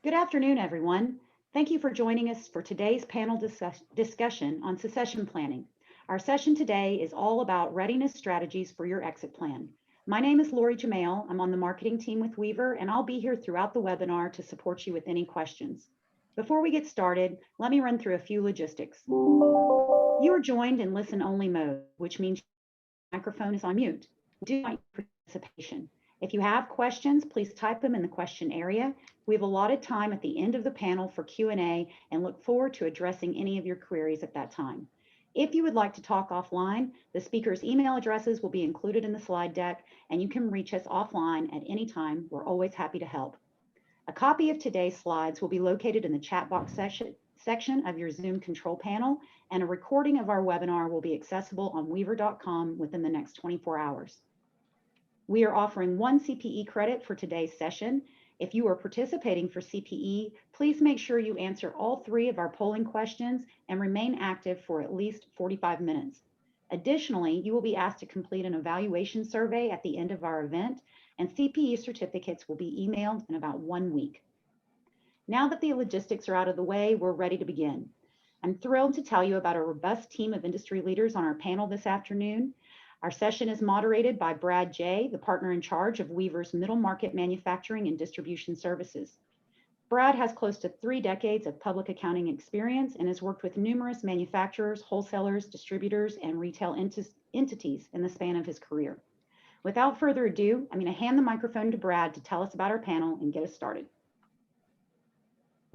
Good afternoon, everyone. Thank you for joining us for today's panel discussion on succession planning. Our session today is all about readiness strategies for your exit plan. My name is Lori Jamail. I'm on the marketing team with Weaver, and I'll be here throughout the webinar to support you with any questions. Before we get started, let me run through a few logistics. You are joined in listen-only mode, which means your microphone is on mute. We do want your participation. If you have questions, please type them in the question area. We have allotted time at the end of the panel for Q&A and look forward to addressing any of your queries at that time. If you would like to talk offline, the speaker's email addresses will be included in the slide deck, and you can reach us offline at any time. We're always happy to help. A copy of today's slides will be located in the chat box section of your Zoom control panel, and a recording of our webinar will be accessible on weaver.com within the next 24 hours. We are offering 1 CPE credit for today's session. If you are participating for CPE, please make sure you answer all 3 of our polling questions and remain active for at least 45 minutes. Additionally, you will be asked to complete an evaluation survey at the end of our event, and CPE certificates will be emailed in about 1 week. Now that the logistics are out of the way, we're ready to begin. I'm thrilled to tell you about a robust team of industry leaders on our panel this afternoon. Our session is moderated by Brad Jay, the partner in charge of Weaver's middle market manufacturing and distribution services. Brad has close to 3 decades of public accounting experience and has worked with numerous manufacturers, wholesalers, distributors, and retail entities in the span of his career. Without further ado, I'm going to hand the microphone to Brad to tell us about our panel and get us started.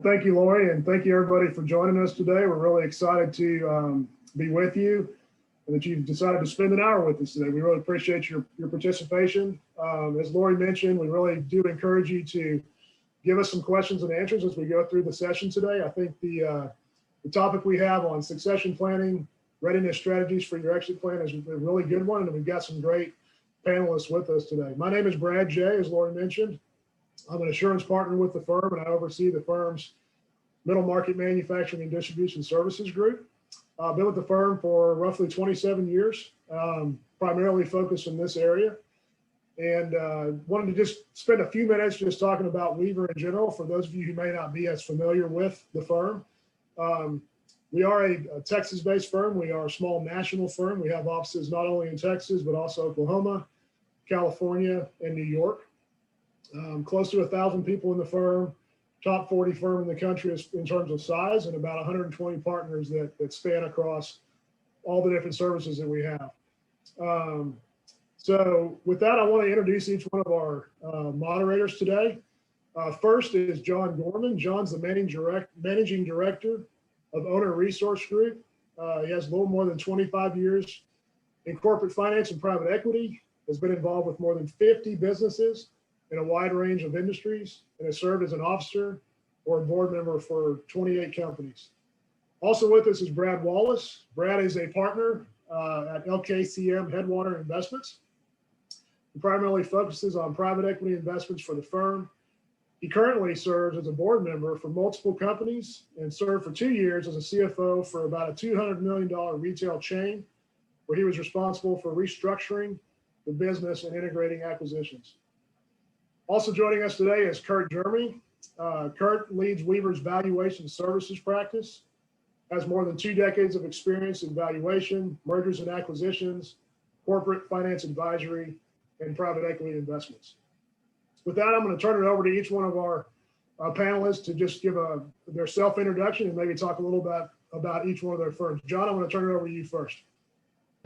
Thank you, Lori, and thank you everybody for joining us today. We're really excited to be with you and that you've decided to spend an hour with us today. We really appreciate your participation. As Lori mentioned, we really do encourage you to give us some questions and answers as we go through the session today. I think the topic we have on succession planning, readiness strategies for your exit plan is a really good one, and we've got some great panelists with us today. My name is Brad Jay, as Lori mentioned. I'm an assurance partner with the firm, and I oversee the firm's middle market manufacturing and distribution services group. I've been with the firm for roughly 27 years, primarily focused in this area. And wanted to just spend a few minutes just talking about Weaver in general, for those of you who may not be as familiar with the firm. We are a Texas-based firm. We are a small national firm. We have offices not only in Texas, but also Oklahoma, California, and New York. Close to 1,000 people in the firm, top 40 firm in the country in terms of size, and about 120 partners that span across all the different services that we have. So with that, I want to introduce each one of our moderators today. First is John Gorman. John's the managing director of Owner Resource Group. He has a little more than 25 years in corporate finance and private equity, has been involved with more than 50 businesses in a wide range of industries, and has served as an officer or a board member for 28 companies. Also with us is Brad Wallace. Brad is a partner at LKCM Headwater Investments. He primarily focuses on private equity investments for the firm. He currently serves as a board member for multiple companies and served for 2 years as a CFO for about a $200 million retail chain, where he was responsible for restructuring the business and integrating acquisitions. Also joining us today is Kurt Jeremy. Kurt leads Weaver's valuation services practice, has more than 2 decades of experience in valuation, mergers and acquisitions, corporate finance advisory, and private equity investments. With that, I'm going to turn it over to each one of our panelists to just give their self-introduction and maybe talk a little bit about each one of their firms. John, I'm going to turn it over to you first.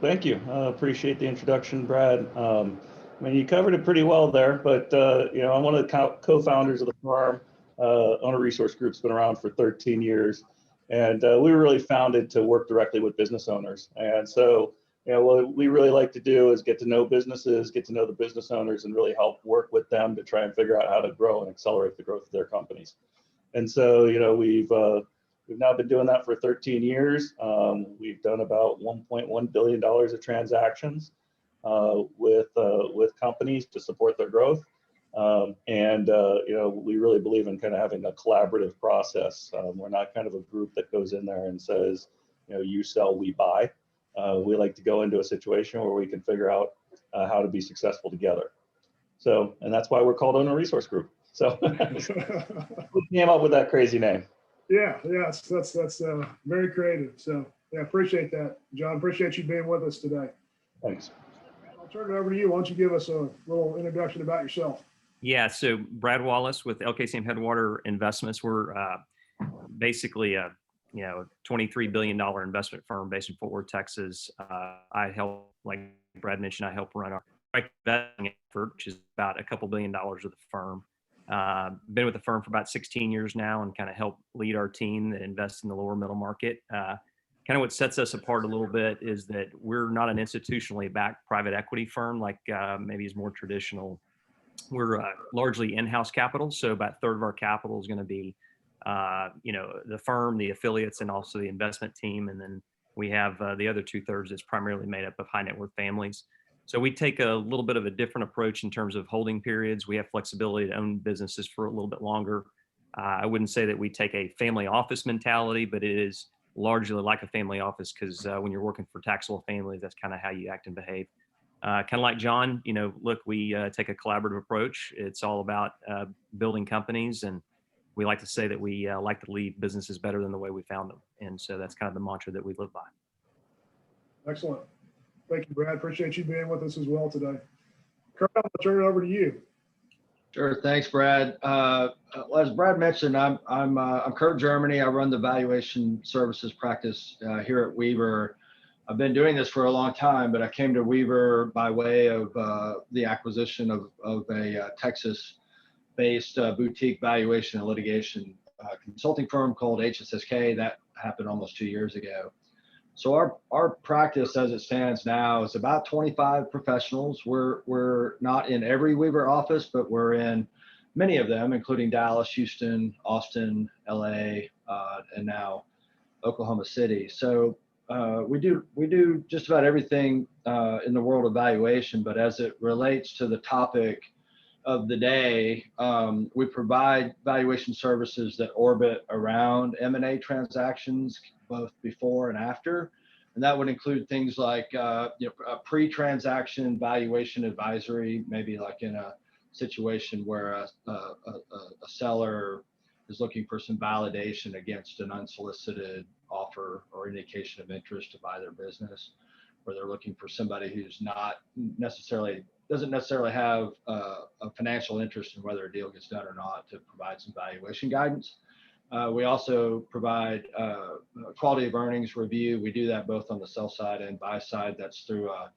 Thank you. I appreciate the introduction, Brad. I mean, you covered it pretty well there, but you know, I'm one of the co-founders of the firm. Owner Resource Group's been around for 13 years, and we were really founded to work directly with business owners. And so, you know, what we really like to do is get to know businesses, get to know the business owners, and really help work with them to try and figure out how to grow and accelerate the growth of their companies. And so, you know, we've now been doing that for 13 years. We've done about $1.1 billion of transactions with companies to support their growth. You know, we really believe in kind of having a collaborative process. We're not kind of a group that goes in there and says, you know, you sell, we buy. We like to go into a situation where we can figure out how to be successful together. So, and that's why we're called Owner Resource Group. So who came up with that crazy name? Yeah, that's very creative. So yeah, appreciate that, John. Appreciate you being with us today. Thanks. I'll turn it over to you. Why don't you give us a little introduction about yourself? Yeah, so Brad Wallace with LKCM Headwater Investments. We're basically a $23 billion investment firm based in Fort Worth, Texas. I help, like Brad mentioned, I help run our investing effort, which is about a couple $2 billion of the firm. Been with the firm for about 16 years now and kind of help lead our team that invests in the lower middle market. Kind of what sets us apart a little bit is that we're not an institutionally backed private equity firm like maybe is more traditional. We're largely in-house capital, so about a third of our capital is going to be, the firm, the affiliates, and also the investment team, and then we have the other 2/3 that's primarily made up of high net worth families. So we take a little bit of a different approach in terms of holding periods. We have flexibility to own businesses for a little bit longer. I wouldn't say that we take a family office mentality, but it is largely like a family office because when you're working for taxable families, that's kind of how you act and behave. Kind of like John, look, we take a collaborative approach. It's all about building companies, and we like to say that we like to leave businesses better than the way we found them. And so that's kind of the mantra that we live by. Excellent. Thank you, Brad. Appreciate you being with us as well today. Kurt, I'll turn it over to you. Sure. Thanks, Brad. As Brad mentioned, I'm Kurt Germany. I run the valuation services practice here at Weaver. I've been doing this for a long time, but I came to Weaver by way of the acquisition of a Texas-based boutique valuation and litigation consulting firm called HSSK. That happened almost 2 years ago. So our practice as it stands now is about 25 professionals. We're not in every Weaver office, but we're in many of them, including Dallas, Houston, Austin, LA, and now Oklahoma City. So we do just about everything in the world of valuation, but as it relates to the topic of the day, we provide valuation services that orbit around M&A transactions, both before and after. And that would include things like a pre-transaction valuation advisory, maybe like in a situation where a seller is looking for some validation against an unsolicited offer or indication of interest to buy their business, or they're looking for somebody who's doesn't necessarily have a financial interest in whether a deal gets done or not, to provide some valuation guidance. We also provide quality of earnings review. We do that both on the sell side and buy side. That's through a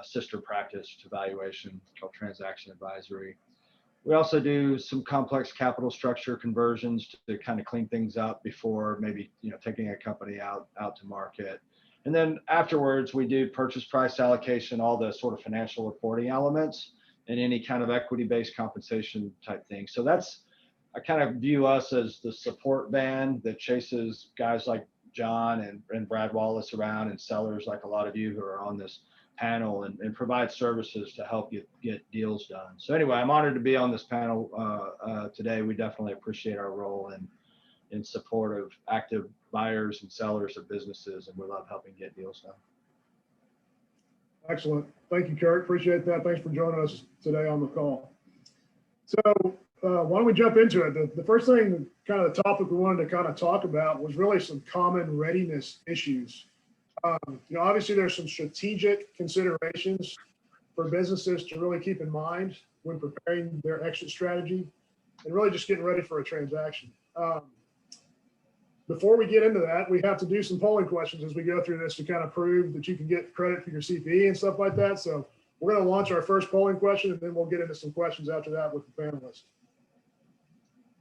sister practice to valuation called Transaction Advisory. We also do some complex capital structure conversions to kind of clean things up before maybe taking a company out to market. And then afterwards, we do purchase price allocation, all the sort of financial reporting elements, and any kind of equity-based compensation type thing. So I kind of view us as the support band that chases guys like John and Brad Wallace around, and sellers like a lot of you who are on this panel, and provide services to help you get deals done. So anyway, I'm honored to be on this panel today. We definitely appreciate our role in support of active buyers and sellers of businesses, and we love helping get deals done. Excellent. Thank you, Kurt. Appreciate that. Thanks for joining us today on the call. So why don't we jump into it? The first thing, kind of the topic we wanted to kind of talk about was really some common readiness issues. Obviously there's some strategic considerations for businesses to really keep in mind when preparing their exit strategy and really just getting ready for a transaction. Before we get into that, we have to do some polling questions as we go through this to kind of prove that you can get credit for your CPE and stuff like that. So we're going to launch our first polling question, and then we'll get into some questions after that with the panelists.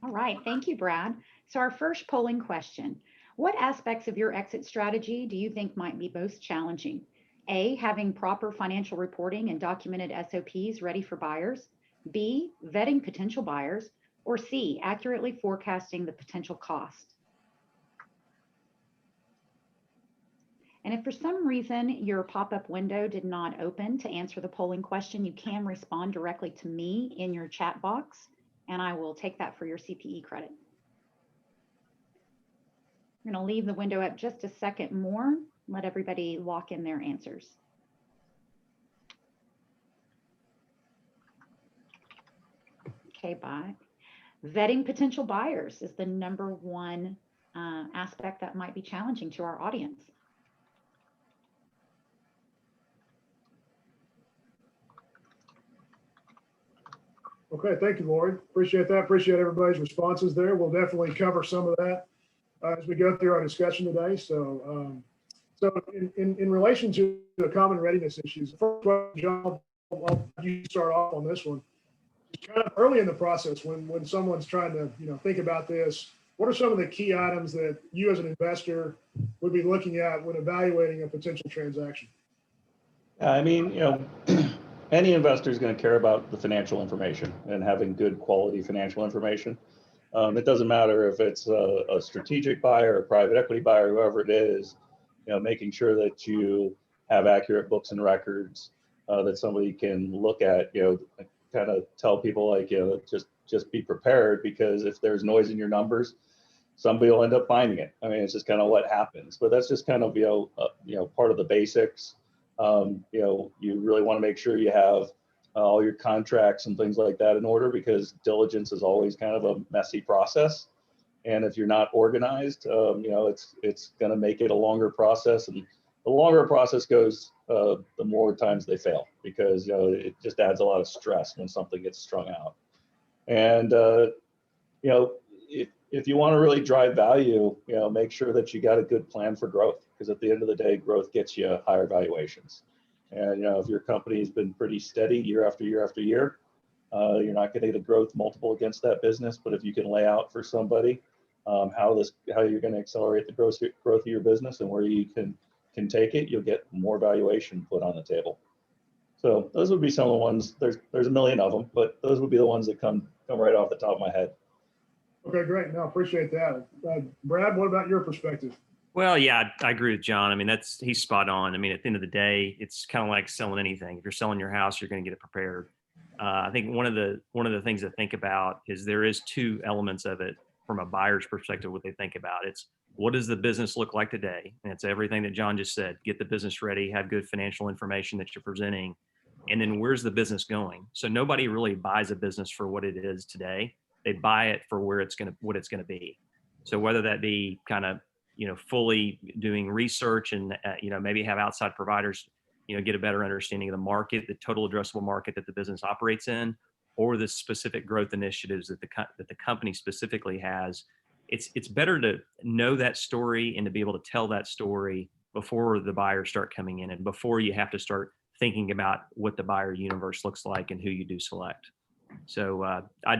All right, thank you, Brad. So our first polling question: what aspects of your exit strategy do you think might be most challenging? A, having proper financial reporting and documented SOPs ready for buyers. B, vetting potential buyers. Or C, accurately forecasting the potential cost. And if for some reason your pop-up window did not open to answer the polling question, you can respond directly to me in your chat box, and I will take that for your CPE credit. I'm going to leave the window up just a second more, let everybody lock in their answers. Okay, bye. Vetting potential buyers is the number one aspect that might be challenging to our audience. Okay, thank you, Lori. Appreciate that. Appreciate everybody's responses there. We'll definitely cover some of that as we go through our discussion today. So, in relation to the common readiness issues, first question, John, I'll let you start off on this one. Kind of early in the process, when someone's trying to think about this, what are some of the key items that you as an investor would be looking at when evaluating a potential transaction? I mean, any investor is going to care about the financial information and having good quality financial information. It doesn't matter if it's a strategic buyer, a private equity buyer, whoever it is, making sure that you have accurate books and records that somebody can look at, kind of tell people like, just be prepared, because if there's noise in your numbers, somebody will end up finding it. I mean, it's just kind of what happens, but that's just kind of, part of the basics. You really want to make sure you have all your contracts and things like that in order, because diligence is always kind of a messy process. And if you're not organized, it's going to make it a longer process. And the longer a process goes, the more times they fail, because, it just adds a lot of stress when something gets strung out. And, if you want to really drive value, make sure that you got a good plan for growth, because at the end of the day, growth gets you higher valuations. And, if your company's been pretty steady year after year after year, you're not going to get a growth multiple against that business. But if you can lay out for somebody how you're going to accelerate the growth of your business and where you can take it, you'll get more valuation put on the table. So those would be some of the ones. There's a million of them, but those would be the ones that come right off the top of my head. Okay, great. No, appreciate that. Brad, what about your perspective? Well, yeah, I agree with John. I mean, he's spot on. I mean, at the end of the day, it's kind of like selling anything. If you're selling your house, you're going to get it prepared. I think one of the things to think about is there is two elements of it from a buyer's perspective. What they think about, it's what does the business look like today, and it's everything that John just said. Get the business ready, have good financial information that you're presenting, and then where's the business going? So nobody really buys a business for what it is today. They buy it for what it's going to be. So whether that be kind of fully doing research and maybe have outside providers get a better understanding of the market, the total addressable market that the business operates in, or the specific growth initiatives that the company specifically has. It's better to know that story and to be able to tell that story before the buyers start coming in and before you have to start thinking about what the buyer universe looks like and who you do select. So I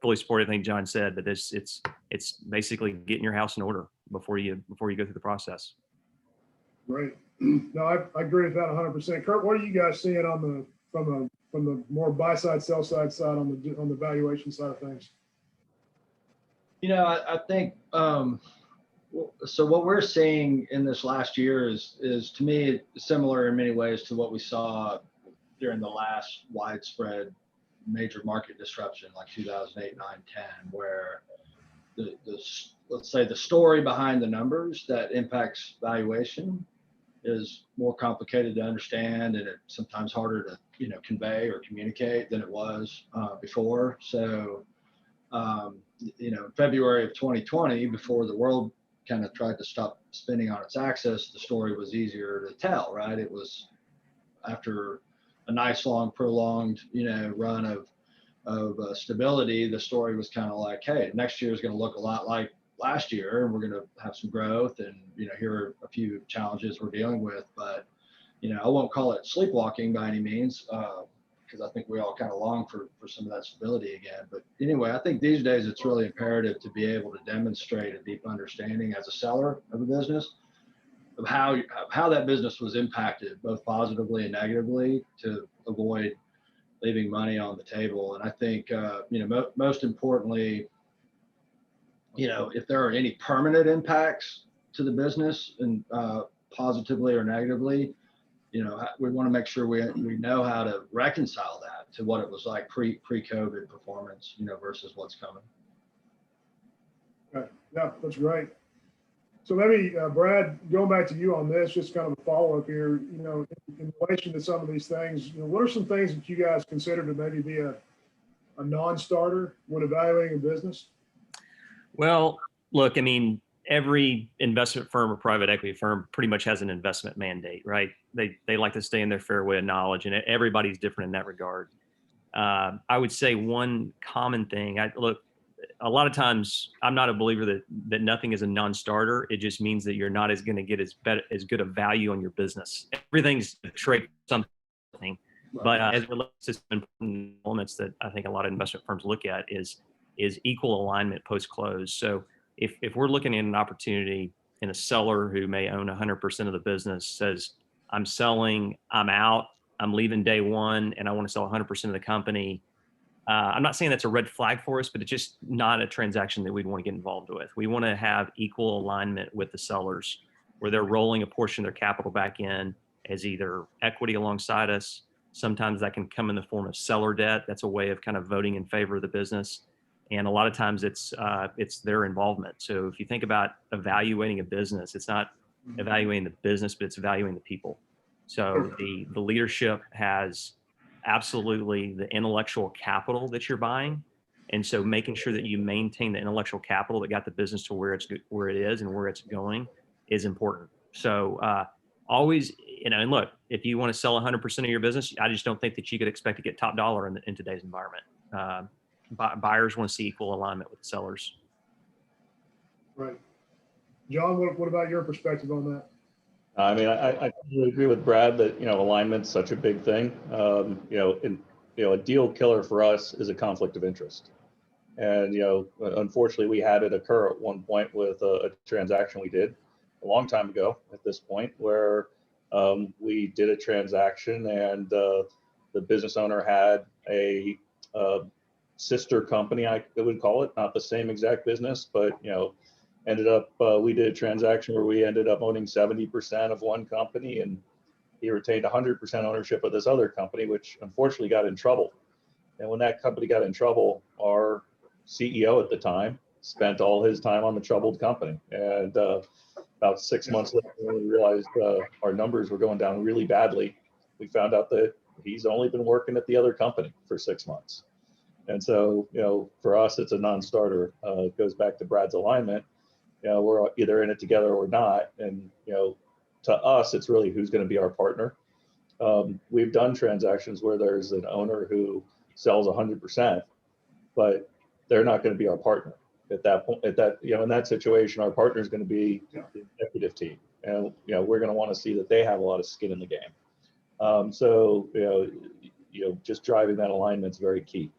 fully support everything John said, but it's basically getting your house in order before you go through the process. Right. No, I agree with that 100%. Kurt, what are you guys seeing from the more buy side, sell side on the valuation side of things? I think so. What we're seeing in this last year is to me similar in many ways to what we saw during the last widespread major market disruption like 2008, 9, 10, where let's say the story behind the numbers that impacts valuation is more complicated to understand, and it's sometimes harder to convey or communicate than it was before. So in February of 2020, before the world kind of tried to stop spinning on its axis, the story was easier to tell, right? It was after a nice long prolonged run of stability. The story was kind of like, hey, next year is going to look a lot like last year, and we're going to have some growth, and here are a few challenges we're dealing with. But I won't call it sleepwalking by any means, because I think we all kind of long for some of that stability again. But anyway, I think these days it's really imperative to be able to demonstrate a deep understanding as a seller of a business of how that business was impacted, both positively and negatively, to avoid leaving money on the table. And I think most importantly, if there are any permanent impacts to the business, and positively or negatively, we want to make sure we know how to reconcile that to what it was like pre-COVID performance, versus what's coming. Right. Yeah, that's great. So maybe Brad, going back to you on this, just kind of a follow-up here, in relation to some of these things, what are some things that you guys consider to maybe be a a non-starter when evaluating a business? Well, look, I mean, every investment firm or private equity firm pretty much has an investment mandate, right? They like to stay in their fairway of knowledge, and everybody's different in that regard. I would say one common thing. Look, a lot of times I'm not a believer that nothing is a non-starter. It just means that you're not going to get as good a value on your business. Everything's a trade something, but as it relates to some important elements that I think a lot of investment firms look at is equal alignment post-close. So if we're looking at an opportunity and a seller who may own 100% of the business says, I'm selling, I'm out, I'm leaving day one, and I want to sell 100% of the company. I'm not saying that's a red flag for us, but it's just not a transaction that we'd want to get involved with. We want to have equal alignment with the sellers where they're rolling a portion of their capital back in as either equity alongside us. Sometimes that can come in the form of seller debt. That's a way of kind of voting in favor of the business. And a lot of times it's their involvement. So if you think about evaluating a business, it's not evaluating the business, but it's evaluating the people. So the leadership has absolutely the intellectual capital that you're buying. And so making sure that you maintain the intellectual capital that got the business to where it is and where it's going is important. So always, and look, if you want to sell 100% of your business, I just don't think that you could expect to get top dollar in today's environment. Buyers want to see equal alignment with the sellers. Right. John, what about your perspective on that? I mean, I totally agree with Brad that, alignment's such a big thing. A deal killer for us is a conflict of interest. And, unfortunately, we had it occur at one point with a transaction we did a long time ago at this point where we did a transaction and the business owner had a sister company, I would call it, not the same exact business, but, ended up, we did a transaction where we ended up owning 70% of one company and he retained 100% ownership of this other company, which unfortunately got in trouble. And when that company got in trouble, our CEO at the time spent all his time on the troubled company. And about 6 months later, when we realized our numbers were going down really badly, we found out that he's only been working at the other company for 6 months. And so, for us, it's a non-starter. It goes back to Brad's alignment. We're either in it together or not. And, to us, it's really who's going to be our partner. We've done transactions where there's an owner who sells 100%, but they're not going to be our partner at that point. In that situation, our partner is going to be the executive team. And, we're going to want to see that they have a lot of skin in the game. So, just driving that alignment is very key.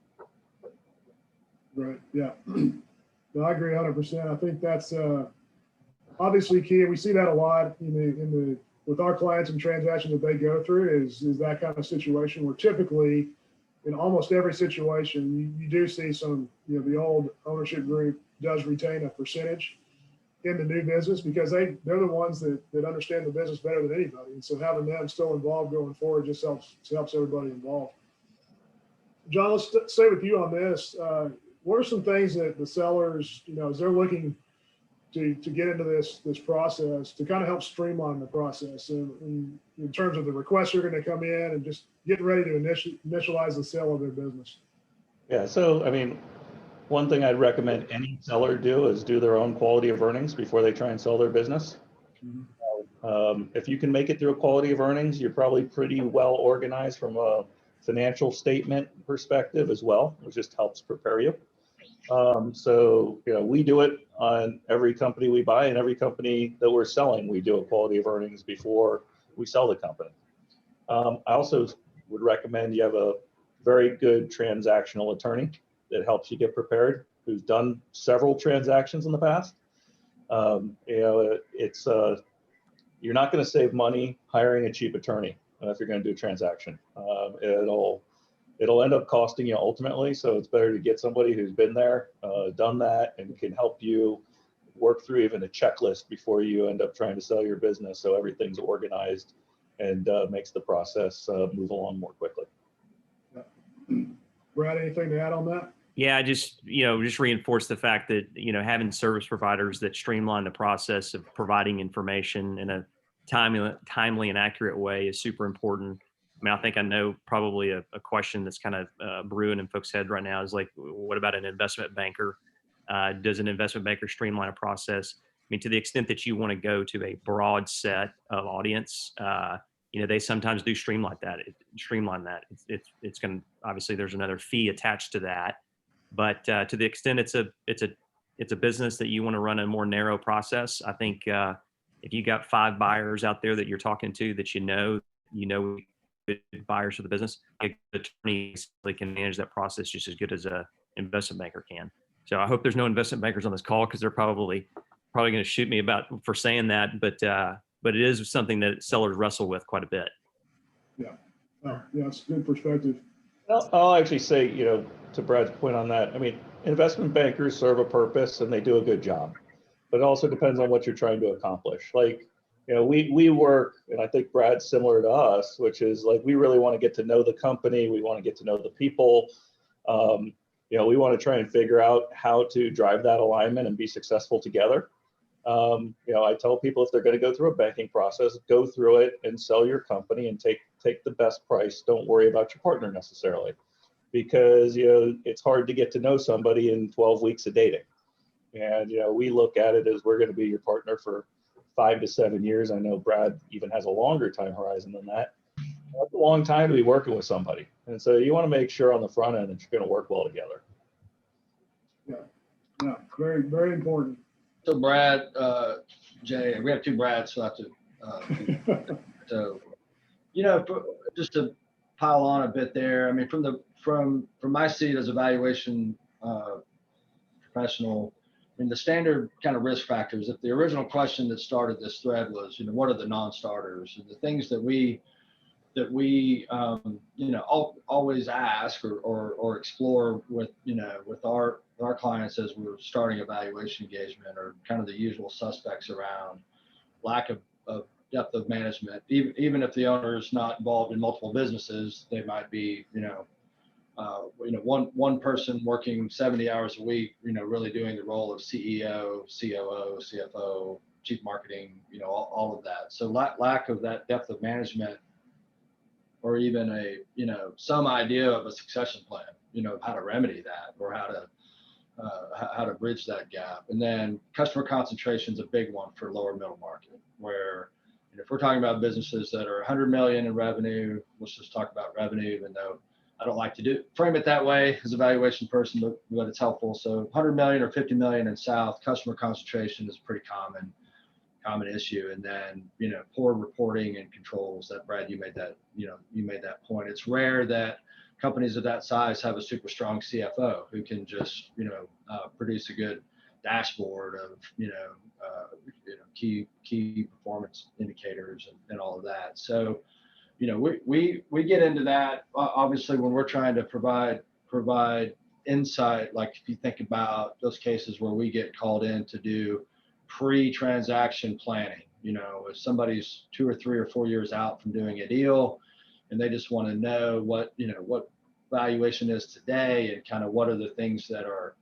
Right. Yeah. No, I agree 100%. I think that's obviously key. And we see that a lot with our clients and transactions that they go through is that kind of situation where typically in almost every situation, you do see some, the old ownership group does retain a percentage in the new business because they're the ones that understand the business better than anybody. And so having them still involved going forward just helps everybody involved. John, let's stay with you on this. What are some things that the sellers, as they're looking to get into this process to kind of help streamline the process in terms of the requests that are going to come in and just getting ready to initialize the sale of their business? Yeah. So, I mean, one thing I'd recommend any seller do is do their own quality of earnings before they try and sell their business. Mm-hmm. If you can make it through a quality of earnings, you're probably pretty well organized from a financial statement perspective as well, which just helps prepare you. So, we do it on every company we buy and every company that we're selling, we do a quality of earnings before we sell the company. I also would recommend you have a very good transactional attorney that helps you get prepared, who's done several transactions in the past. It's you're not going to save money hiring a cheap attorney if you're going to do a transaction. It'll end up costing you ultimately. So it's better to get somebody who's been there, done that, and can help you work through even a checklist before you end up trying to sell your business. So everything's organized and makes the process move along more quickly. Brad, anything to add on that? Yeah, just reinforce the fact that, having service providers that streamline the process of providing information in a timely and accurate way is super important. mean, I think I know probably a question that's kind of brewing in folks' head right now is like, what about an investment banker? Does an investment banker streamline a process? I mean, to the extent that you want to go to a broad set of audience, they sometimes do streamline that. It's going to, obviously there's another fee attached to that, but to the extent it's a business that you want to run a more narrow process, I think if you got 5 buyers out there that you're talking to that good buyers for the business, a good attorney can manage that process just as good as a investment banker can. So I hope there's no investment bankers on this call, because they're probably going to shoot me for saying that, but it is something that sellers wrestle with quite a bit. Yeah, oh, yeah, it's a good perspective. I'll actually say, to Brad's point on that, I mean, investment bankers serve a purpose and they do a good job, but it also depends on what you're trying to accomplish. Like, we work, and I think Brad's similar to us, which is like, we really want to get to know the company. We want to get to know the people. We want to try and figure out how to drive that alignment and be successful together. I tell people, if they're going to go through a banking process, go through it and sell your company and take the best price. Don't worry about your partner necessarily, because it's hard to get to know somebody in 12 weeks of dating. And we look at it as we're going to be your partner for 5 to 7 years. I know Brad even has a longer time horizon than that. That's a long time to be working with somebody, and so you want to make sure on the front end that you're going to work well together. Yeah, very, very important. So Brad, Jay, we have 2 Brads, so I have to. So, just to pile on a bit there. I mean, from my seat as a valuation professional, I mean, the standard kind of risk factors. If the original question that started this thread was, what are the non-starters, and the things that we always ask or explore with our clients as we're starting a valuation engagement, or kind of the usual suspects around lack of depth of management. Even if the owner is not involved in multiple businesses, they might be one person working 70 hours a week, really doing the role of CEO, COO, CFO, chief marketing, all of that. So lack of that depth of management, or even some idea of a succession plan, of how to remedy that, or how to bridge that gap. And then customer concentration is a big one for lower middle market, where if we're talking about businesses that are 100 million in revenue, let's just talk about revenue, even though I don't like to frame it that way as a valuation person, but it's helpful. So 100 million or 50 million and south, customer concentration is a pretty common issue. And then, poor reporting and controls. That, Brad, you made that point. It's rare that companies of that size have a super strong CFO who can just, produce a good dashboard of, key performance indicators and all of that. So, we get into that obviously when we're trying to provide insight. Like, if you think about those cases where we get called in to do pre-transaction planning, if somebody's 2 or 3 or 4 years out from doing a deal, and they just want to know what valuation is today, and kind of what are the things that are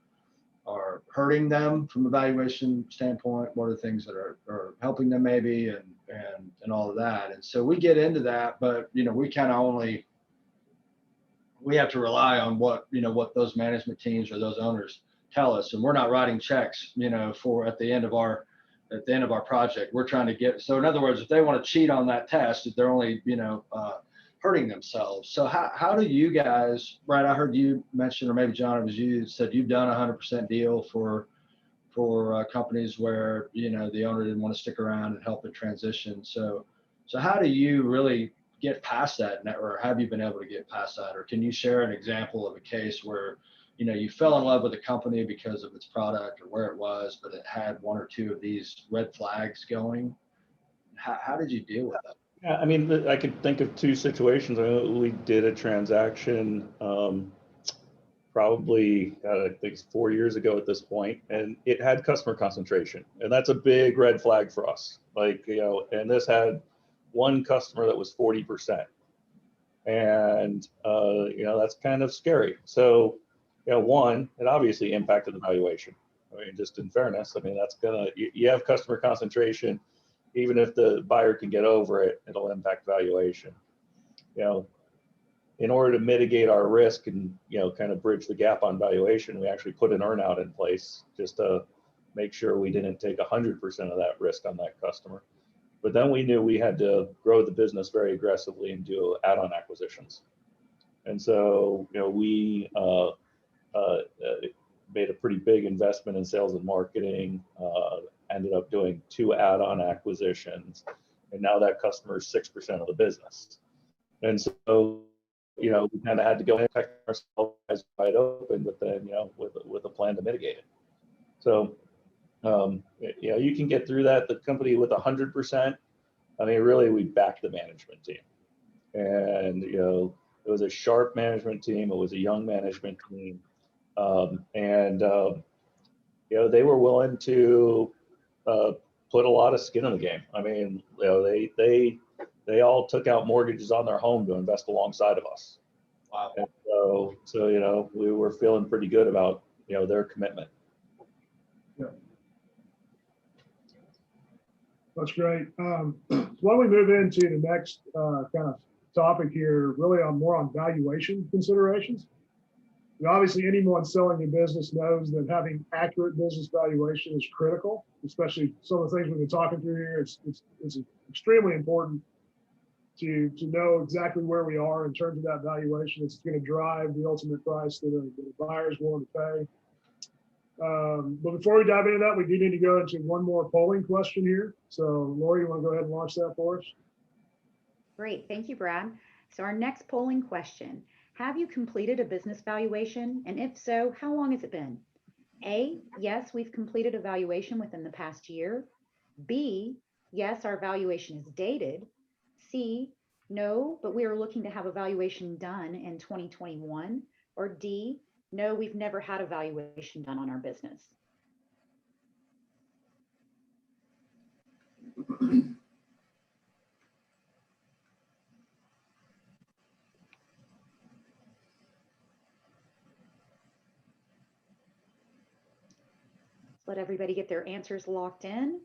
hurting them from a valuation standpoint, what are the things that are helping them maybe, and all of that. And so we get into that, but we kind of we have to rely on what those management teams or those owners tell us, and we're not writing checks for at the end of our project. We're trying to get, so in other words, if they want to cheat on that test, they're only hurting themselves. So how do you guys, Brad, I heard you mention, or maybe John, it was you, said you've done 100% deal for companies where the owner didn't want to stick around and help it transition. So how do you really get past that, or have you been able to get past that? Or can you share an example of a case where you fell in love with a company because of its product or where it was, but it had 1 or 2 of these red flags going? How did you deal with that? Yeah, I mean, I could think of 2 situations. We did a transaction probably, I think it's 4 years ago at this point, and it had customer concentration, and that's a big red flag for us. Like, and this had one customer that was 40%, and that's kind of scary. So, one, it obviously impacted the valuation. I mean, just in fairness, I mean, that's you have customer concentration. Even if the buyer can get over it, it'll impact valuation. you know, in order to mitigate our risk and, you know, kind of bridge the gap on valuation, we actually put an earnout in place just to make sure we didn't take 100% of that risk on that customer. But then we knew we had to grow the business very aggressively and do add-on acquisitions. And so, you know, we made a pretty big investment in sales and marketing, ended up doing 2 add-on acquisitions, and now that customer is 6% of the business. And so, you know, we kind of had to go ahead and protect ourselves wide open, but then, you know, with a plan to mitigate it. So, you know, you can get through that. The company with 100%, I mean, really, we backed the management team. And, you know, it was a sharp management team. It was a young management team. You know, they were willing to put a lot of skin in the game. I mean, you know, they all took out mortgages on their home to invest alongside of us. Wow. And so, you know, we were feeling pretty good about, you know, their commitment. Yeah. That's great. Why don't we move into the next kind of topic here, really more on valuation considerations. Obviously, anyone selling a business knows that having accurate business valuation is critical, especially some of the things we've been talking through here. It's extremely important to know exactly where we are in terms of that valuation. It's going to drive the ultimate price that a buyer is willing to pay. But before we dive into that, we do need to go into one more polling question here. So Lori, you want to go ahead and launch that for us? Great, thank you, Brad. So our next polling question, have you completed a business valuation? And if so, how long has it been? A, yes, we've completed a valuation within the past year. B, yes, our valuation is dated. C, no, but we are looking to have a valuation done in 2021. Or D, no, we've never had a valuation done on our business. Let everybody get their answers locked in.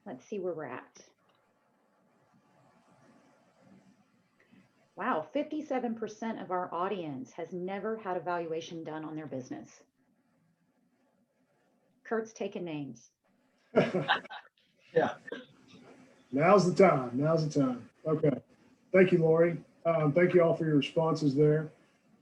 Let's see where we're at. Wow, 57% of our audience has never had a valuation done on their business. Kurt's taking names. Yeah. Now's the time. Now's the time. Okay. Thank you, Lori. Thank you all for your responses there.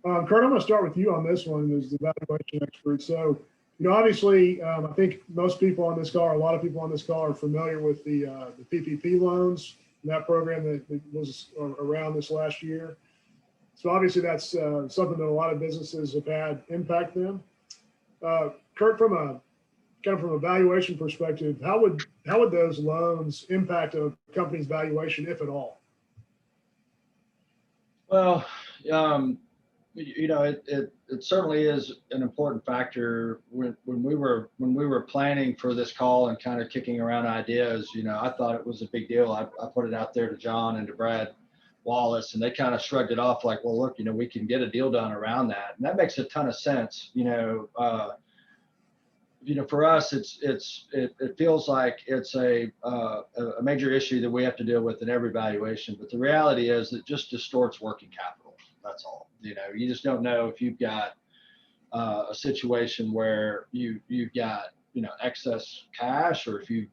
Kurt, I'm going to start with you on this one as the valuation expert. So, you know, obviously, I think most people on this call, a lot of people on this call are familiar with the PPP loans, and that program that was around this last year. So obviously that's something that a lot of businesses have had impact them. Kurt, from a valuation perspective, how would those loans impact a company's valuation, if at all? Well, you know, it certainly is an important factor. When we were planning for this call and kind of kicking around ideas, you know, I thought it was a big deal. I put it out there to John and to Brad Wallace, and they kind of shrugged it off like, well, look, you know, we can get a deal done around that, and that makes a ton of sense. You know, for us, it feels like it's a major issue that we have to deal with in every valuation. But the reality is it just distorts working capital. That's all. You know, you just don't know if you've got a situation where you've got, you know, excess cash, or if you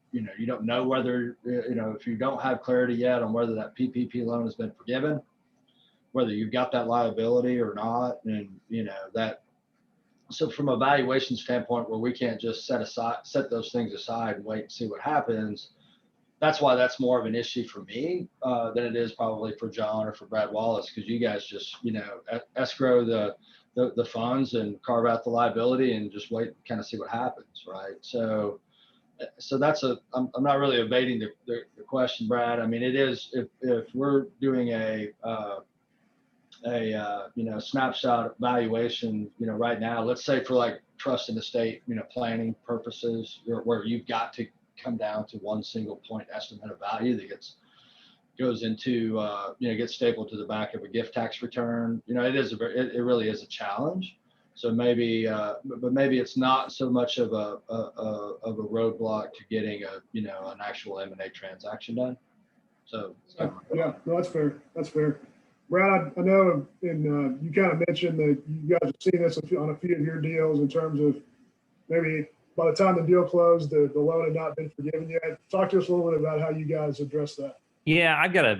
don't know whether, you know, if you don't have clarity yet on whether that PPP loan has been forgiven, whether you've got that liability or not. And, you know, that, so from a valuation standpoint where we can't just set those things aside and wait and see what happens, that's why that's more of an issue for me than it is probably for John or for Brad Wallace, because you guys just, you know, escrow the funds and carve out the liability and just wait and kind of see what happens, right? So that's I'm not really evading the question, Brad. I mean, it is, if we're doing a you know, snapshot valuation, you know, right now, let's say for like trust and estate, you know, planning purposes, where you've got to come down to one single point estimate of value that goes into, you know, gets stapled to the back of a gift tax return. You know, it really is a challenge. So maybe, but maybe it's not so much of a roadblock to getting you know, an actual M&A transaction done. So yeah, no, that's fair. That's fair. Brad, I know you kind of mentioned that you guys have seen this on a few of your deals in terms of maybe by the time the deal closed, the loan had not been forgiven yet. Talk to us a little bit about how you guys address that. Yeah, I've got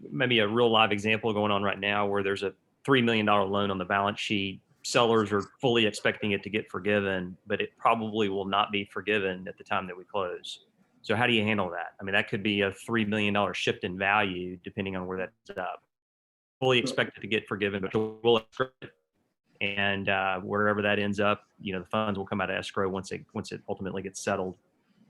maybe a real live example going on right now where there's a $3 million loan on the balance sheet. Sellers are fully expecting it to get forgiven, but it probably will not be forgiven at the time that we close. So how do you handle that? I mean, that could be a $3 million shift in value depending on where that's up. Fully expect it to get forgiven, but we'll escrow it. And wherever that ends up, the funds will come out of escrow once it ultimately gets settled.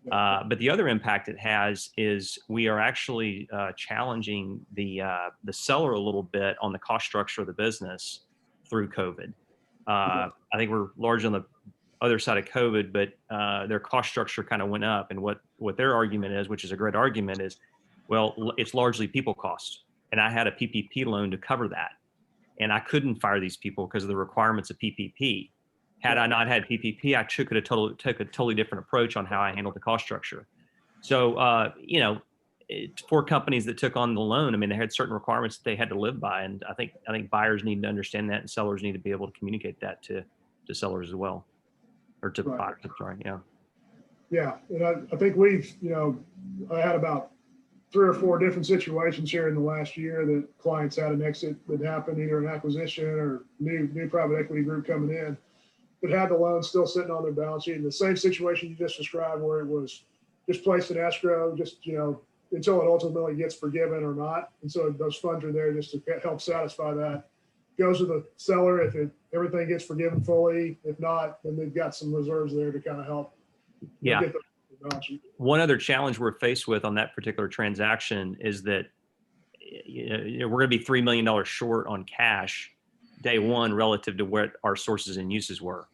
But the other impact it has is we are actually challenging the seller a little bit on the cost structure of the business through COVID. I think we're largely on the other side of COVID, but their cost structure kind of went up. And what their argument is, which is a great argument, is, well, it's largely people cost. And I had a PPP loan to cover that. And I couldn't fire these people because of the requirements of PPP. Had I not had PPP, I took a totally different approach on how I handled the cost structure. So, for companies that took on the loan, I mean, they had certain requirements that they had to live by. And I think buyers need to understand that, and sellers need to be able to communicate that to sellers as well, or to buyers, I'm sorry, yeah. Yeah, and I think we've, I had about 3 or 4 different situations here in the last year that clients had an exit that happened, either an acquisition or new private equity group coming in, but had the loan still sitting on their balance sheet. In the same situation you just described, where it was just placed in escrow, just, until it ultimately gets forgiven or not. And so those funds are there just to help satisfy that. Goes to the seller if everything gets forgiven fully. If not, then they've got some reserves there to kind of help. Yeah. Get the balance sheet. One other challenge we're faced with on that particular transaction is that we're going to be $3 million short on cash day one relative to what our sources and uses were.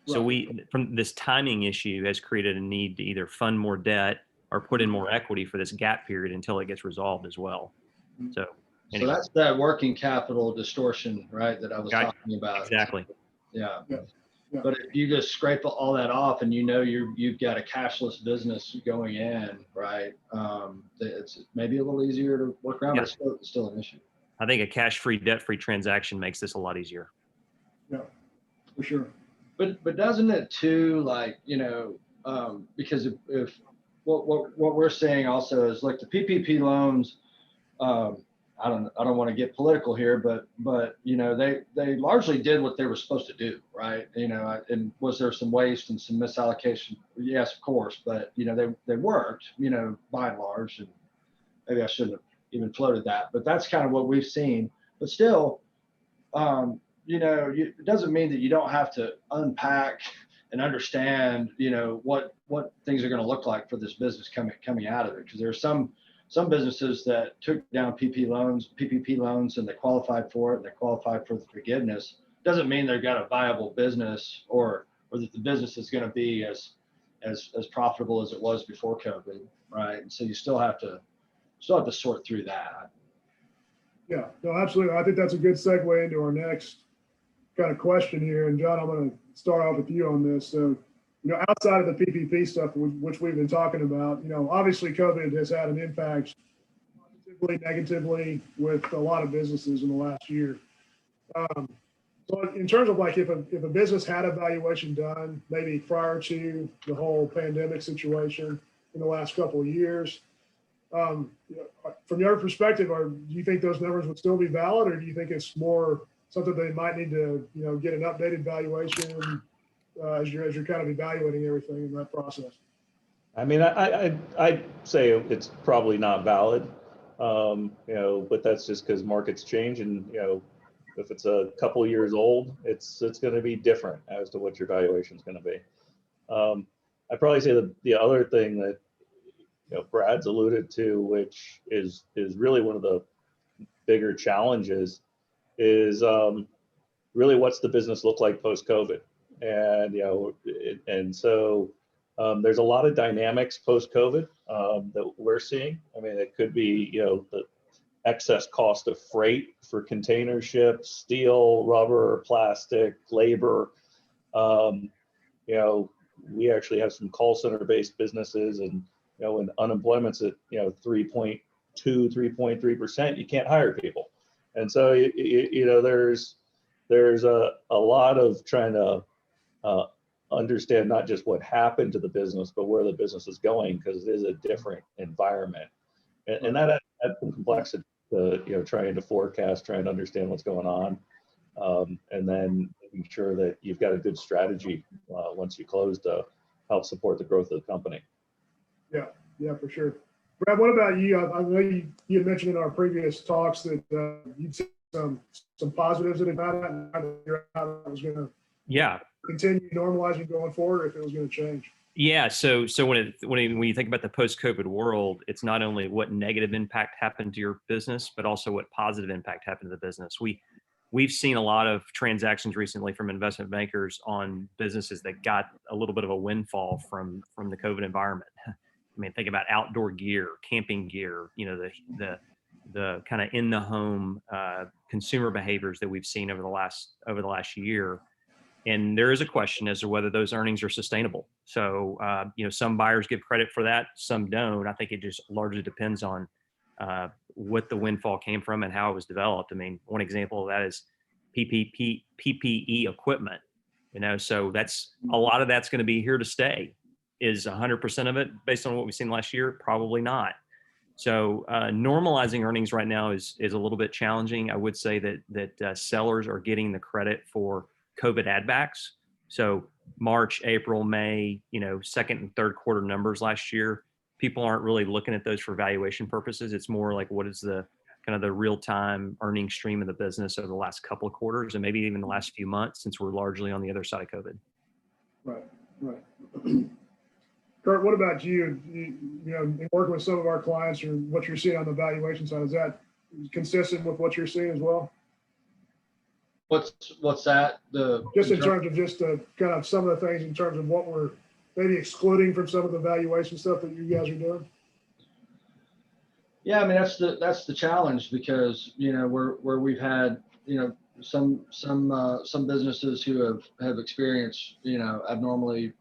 So from this timing issue has created a need to either fund more debt or put in more equity for this gap period until it gets resolved as well. So anyway. So that's that working capital distortion, right, that I was talking about. Exactly. Yeah. Yeah. But if you just scrape all that off and you've got a cashless business going in, right, it's maybe a little easier to work around, but it's still an issue. I think a cash-free, debt-free transaction makes this a lot easier. Yeah, for sure. But doesn't it too, because if what we're saying also is, look, the PPP loans, I don't want to get political here, but they largely did what they were supposed to do, right? And was there some waste and some misallocation? Yes, of course, but they worked, by and large, and maybe I shouldn't have even floated that, but that's kind of what we've seen. But still, it doesn't mean that you don't have to unpack and understand, what things are going to look like for this business coming out of it, because there are some businesses that took down PPP loans and they qualified for it and they qualified for the forgiveness. Doesn't mean they've got a viable business or that the business is going to be as profitable as it was before COVID, right? And so you still have to sort through that. Yeah, no, absolutely. I think that's a good segue into our next kind of question here. And John, I'm going to start off with you on this. So, outside of the PPP stuff, which we've been talking about, obviously COVID has had an impact positively, negatively with a lot of businesses in the last year. So in terms of if a business had a valuation done maybe prior to the whole pandemic situation in the last couple of years, from your perspective, do you think those numbers would still be valid, or do you think it's more something they might need to, get an updated valuation as you're kind of evaluating everything in that process? I mean, I'd say it's probably not valid, but that's just because markets change, and if it's a couple of years old, it's going to be different as to what your valuation is going to be. I'd probably say the other thing that Brad's alluded to, which is really one of the bigger challenges, is really what's the business look like post-COVID, and so there's a lot of dynamics post-COVID that we're seeing. I mean, it could be the excess cost of freight for container ships, steel, rubber, plastic, labor. We actually have some call center based businesses, and when unemployment's at 3.2, 3.3%, you can't hire people. And so, there's a lot of trying to understand not just what happened to the business, but where the business is going, because it is a different environment. And that adds some complexity to, trying to forecast, trying to understand what's going on. And then making sure that you've got a good strategy once you close to help support the growth of the company. Yeah, for sure. Brad, what about you? I know you had mentioned in our previous talks that you'd seen some positives that had come out of that, and how to figure out how it was going to continue normalizing going forward, or if it was going to change. Yeah. So when you think about the post-COVID world, it's not only what negative impact happened to your business, but also what positive impact happened to the business. We've seen a lot of transactions recently from investment bankers on businesses that got a little bit of a windfall from the COVID environment. I mean, think about outdoor gear, camping gear, the kind of in the home consumer behaviors that we've seen over the last year. And there is a question as to whether those earnings are sustainable. So, some buyers give credit for that, some don't. I think it just largely depends on what the windfall came from and how it was developed. I mean, one example of that is PPE equipment. So that's a lot of that's going to be here to stay. Is 100% of it based on what we've seen last year? Probably not. So normalizing earnings right now is a little bit challenging. I would say that sellers are getting the credit for COVID add backs. So March, April, May, second and third quarter numbers last year, people aren't really looking at those for valuation purposes. It's more like, what is the kind of the real time earning stream of the business over the last couple of quarters, and maybe even the last few months, since we're largely on the other side of COVID. Right. Kurt, what about you? In working with some of our clients, or what you're seeing on the valuation side, is that consistent with what you're seeing as well? What's that? Just in terms of kind of some of the things in terms of what we're maybe excluding from some of the valuation stuff that you guys are doing. Yeah, I mean that's the challenge, because where we've had some businesses who have experienced abnormally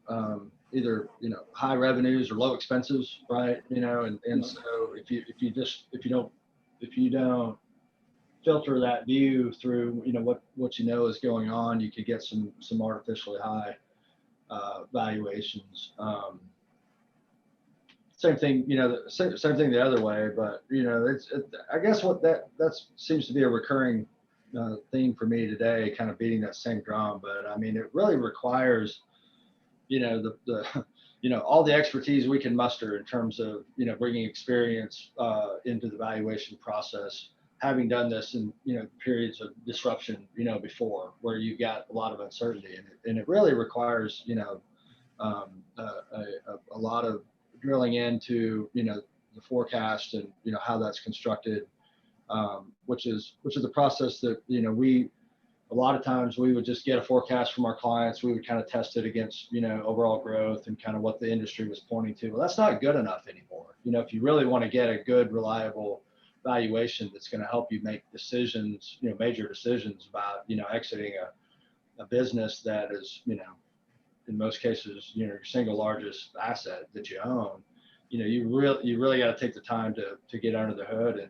either high revenues or low expenses, right? And so if you don't filter that view through what is going on, you could get some artificially high valuations. Same thing, same thing the other way, but I guess that seems to be a recurring theme for me today, kind of beating that same drum. But I mean, it really requires all the expertise we can muster in terms of bringing experience into the valuation process, having done this in periods of disruption before, where you've got a lot of uncertainty, and it really requires a lot of drilling into the forecast and how that's constructed, which is a process that a lot of times we would just get a forecast from our clients. We would kind of test it against overall growth and kind of what the industry was pointing to. Well, that's not good enough anymore. If you really want to get a good, reliable valuation that's going to help you make decisions, major decisions about exiting a business that is in most cases your single largest asset that you own, you really got to take the time to get under the hood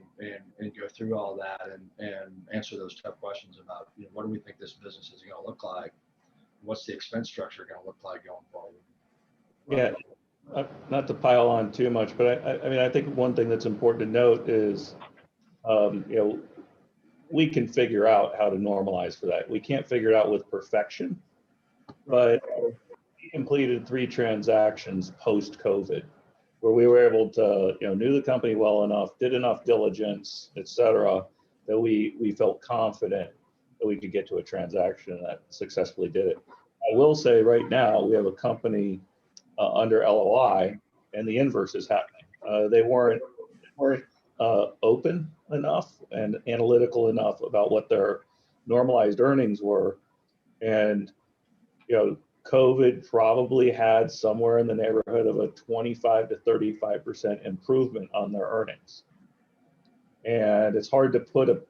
and go through all that and answer those tough questions about what do we think this business is going to look like, what's the expense structure going to look like going forward. Yeah, not to pile on too much, but I think one thing that's important to note is we can figure out how to normalize for that. We can't figure it out with perfection, but we completed 3 transactions post-COVID where we were able to, knew the company well enough, did enough diligence, et cetera, that we felt confident that we could get to a transaction that successfully did it. I will say right now, we have a company under LOI, and the inverse is happening. They weren't open enough and analytical enough about what their normalized earnings were. And, COVID probably had somewhere in the neighborhood of a 25 to 35% improvement on their earnings. And it's hard to put a,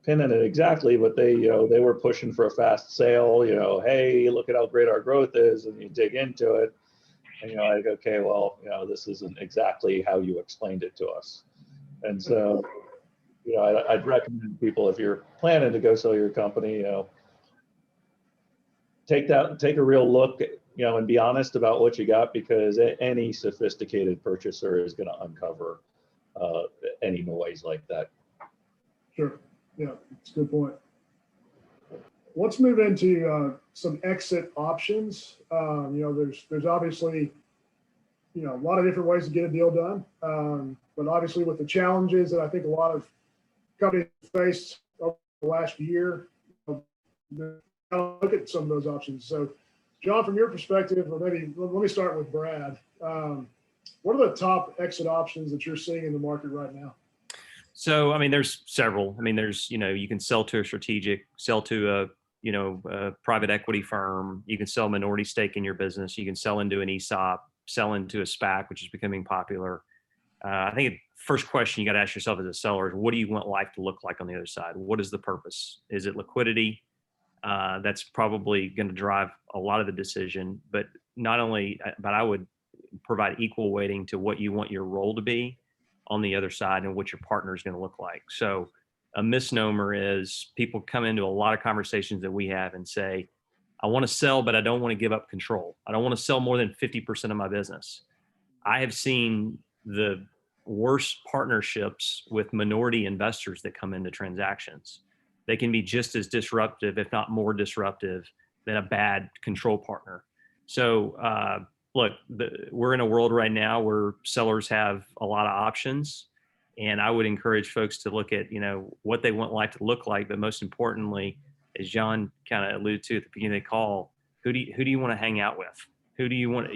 pin in it exactly, but they were pushing for a fast sale, hey, look at how great our growth is. And you dig into it and you're like, okay, well, this isn't exactly how you explained it to us. And so you know, I'd recommend people, if you're planning to go sell your company, you know, take a real look, you know, and be honest about what you got, because any sophisticated purchaser is going to uncover any noise like that. Sure. Yeah, it's a good point. Let's move into some exit options. You know, there's obviously, you know, a lot of different ways to get a deal done. But obviously with the challenges that I think a lot of companies faced over the last year, look at some of those options. So John, from your perspective, or maybe let me start with Brad. What are the top exit options that you're seeing in the market right now? So, I mean, there's several. I mean, there's, you know, you can sell to a strategic, sell to a, you know, a private equity firm. You can sell minority stake in your business. You can sell into an ESOP, sell into a SPAC, which is becoming popular. I think the first question you got to ask yourself as a seller is, what do you want life to look like on the other side? What is the purpose? Is it liquidity? That's probably going to drive a lot of the decision, but not only, but I would provide equal weighting to what you want your role to be on the other side and what your partner is going to look like. So a misnomer is people come into a lot of conversations that we have and say, I want to sell, but I don't want to give up control. I don't want to sell more than 50% of my business. I have seen the worst partnerships with minority investors that come into transactions. They can be just as disruptive, if not more disruptive, than a bad control partner. So look, we're in a world right now where sellers have a lot of options, and I would encourage folks to look at, you know, what they want life to look like, but most importantly, as John kind of alluded to at the beginning of the call, who do you want to hang out with? Who do you want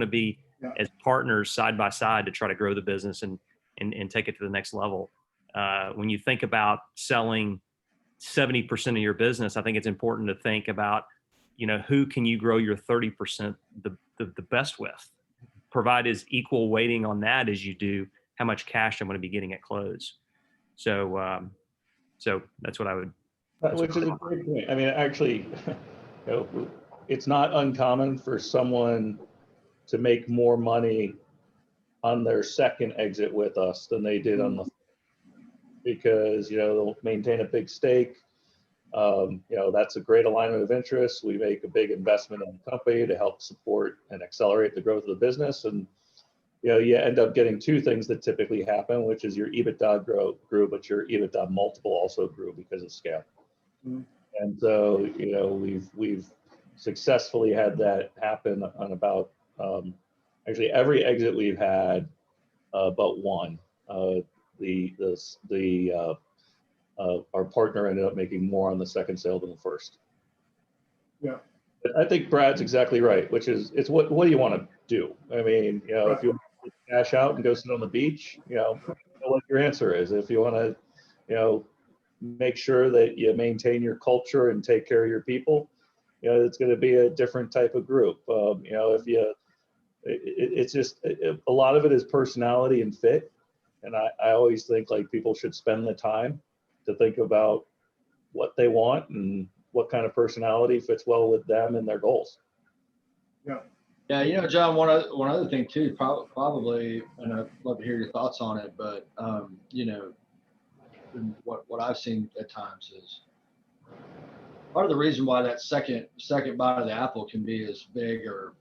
to be as partners side by side to try to grow the business and take it to the next level? When you think about selling 70% of your business, I think it's important to think about, you know, who can you grow your 30% the best with? Provide as equal weighting on that as you do how much cash I'm going to be getting at close. So that's what I would. Which is a great point. I mean, actually, you know, it's not uncommon for someone to make more money on their second exit with us than they did on the, because, you know, they'll maintain a big stake. You know, that's a great alignment of interests. We make a big investment in the company to help support and accelerate the growth of the business. And, you know, you end up getting two things that typically happen, which is your EBITDA grew, but your EBITDA multiple also grew because of scale. Mm-hmm. And so, you know, we've successfully had that happen on about, actually every exit we've had, but one. Our partner ended up making more on the second sale than the first. Yeah. But I think Brad's exactly right, which is, it's what do you want to do? I mean, you know, right. If you want to cash out and go sit on the beach, you know what your answer is. If you want to, you know, make sure that you maintain your culture and take care of your people, you know, it's going to be a different type of group. You know, if you, it's just, a lot of it is personality and fit. And I always think like people should spend the time to think about what they want and what kind of personality fits well with them and their goals. Yeah. Yeah. You know, John, one other thing too, probably, and I'd love to hear your thoughts on it, but, you know, what I've seen at times is part of the reason why that second bite of the apple can be as big or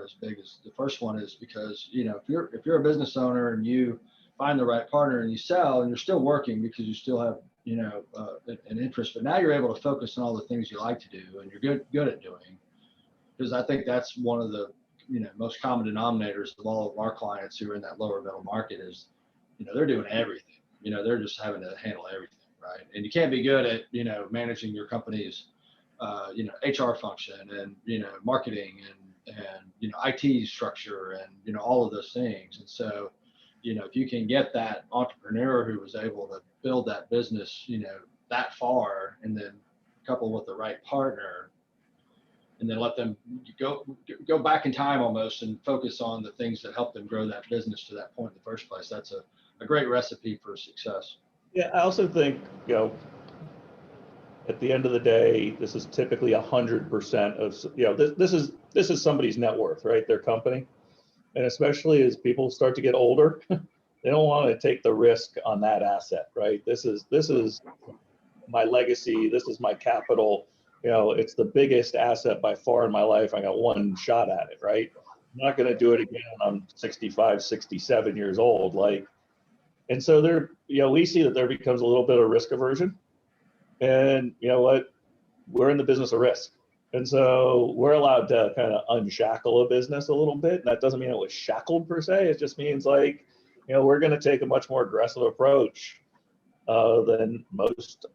as big as the first one is because, you know, if you're a business owner and you find the right partner and you sell and you're still working because you still have, you know, an interest, but now you're able to focus on all the things you like to do and you're good at doing. Because I think that's one of the, you know, most common denominators of all of our clients who are in that lower middle market is, you know, they're doing everything. You know, they're just having to handle everything, right? And you can't be good at, you know, managing your company's, you know, HR function and, you know, marketing and you know, IT structure and, you know, all of those things. And so, you know, if you can get that entrepreneur who was able to build that business, you know, that far, and then couple with the right partner, and then let them go back in time almost and focus on the things that help them grow that business to that point in the first place. That's a great recipe for success. Yeah, I also think, you know, at the end of the day, this is typically 100% of, you know, this is somebody's net worth, right? Their company. And especially as people start to get older, they don't want to take the risk on that asset, right? This is my legacy. This is my capital. It's the biggest asset by far in my life. I got one shot at it, right? I'm not going to do it again when I'm 65, 67 years old. And so we see that there becomes a little bit of risk aversion. And you know what? We're in the business of risk. And so we're allowed to kind of unshackle a business a little bit. And that doesn't mean it was shackled per se. It just means we're going to take a much more aggressive approach than most